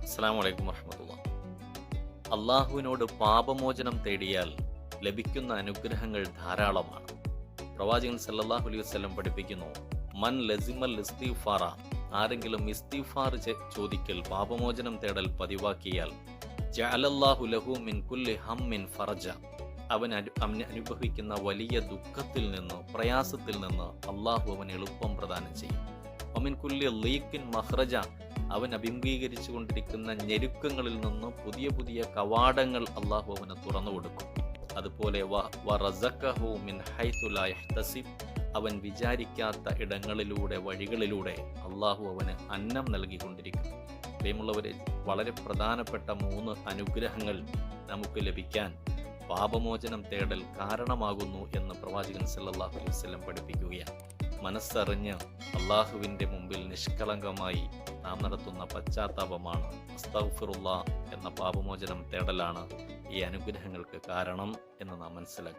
അസ്സലാമു അലൈക്കും വറഹ്മത്തുള്ളാഹി. അള്ളാഹുവിനോട് പാപമോചനം തേടിയാൽ ലഭിക്കുന്ന അനുഗ്രഹങ്ങൾ ധാരാളമാണ്. പ്രവാചകൻ സല്ലല്ലാഹു അലൈഹി വസല്ലം പഠിപ്പിക്കുന്നു, മൻ ലസിമൽ ഇസ്തിഗ്ഫാറ, ആരെങ്കിലും ഇസ്തിഗ്ഫാർ ചോദിക്കൽ, പാപമോചനം തേടൽ പതിവാക്കിയാൽ, ജഅലല്ലാഹു ലഹു മിൻ കുല്ലി ഹമ്മിൻ ഫറജ, അവൻ അനുഭവിക്കുന്ന വലിയ ദുഃഖത്തിൽ നിന്ന്, പ്രയാസത്തിൽ നിന്ന് അള്ളാഹു അവന് എളുപ്പം പ്രദാനം ചെയ്യും. ഒമിൻ കുല്ലി ലീക്കിൻ മഖ്റജ, അവൻ അഭിമുഖീകരിച്ചു കൊണ്ടിരിക്കുന്ന ഞെരുക്കങ്ങളിൽ നിന്ന് പുതിയ പുതിയ കവാടങ്ങൾ അള്ളാഹു അവന് തുറന്നു കൊടുക്കും. അതുപോലെ വറസഖഹു മിൻ ഹൈതു ലാ യഹ്തസിബ്, അവൻ വിചാരിക്കാത്ത ഇടങ്ങളിലൂടെ, വഴികളിലൂടെ അള്ളാഹു അവന് അന്നം നൽകിക്കൊണ്ടിരിക്കും. പ്രിയമുള്ളവരെ, വളരെ പ്രധാനപ്പെട്ട 3 അനുഗ്രഹങ്ങൾ നമുക്ക് ലഭിക്കാൻ പാപമോചനം തേടൽ കാരണമാകുന്നു എന്ന് പ്രവാചകൻ സല്ലല്ലാഹു അലൈഹി വസല്ലം പഠിപ്പിക്കുകയാണ്. മനസ്സറിഞ്ഞ് അള്ളാഹുവിൻ്റെ മുമ്പിൽ നിഷ്കളങ്കമായി നാം നടത്തുന്ന പശ്ചാത്താപമാണ്, അസ്തഗ്ഫിറുല്ലാഹ് എന്ന പാപമോചനം തേടലാണ് ഈ അനുഗ്രഹങ്ങൾക്ക് കാരണം എന്ന് നാം മനസ്സിലാക്കി.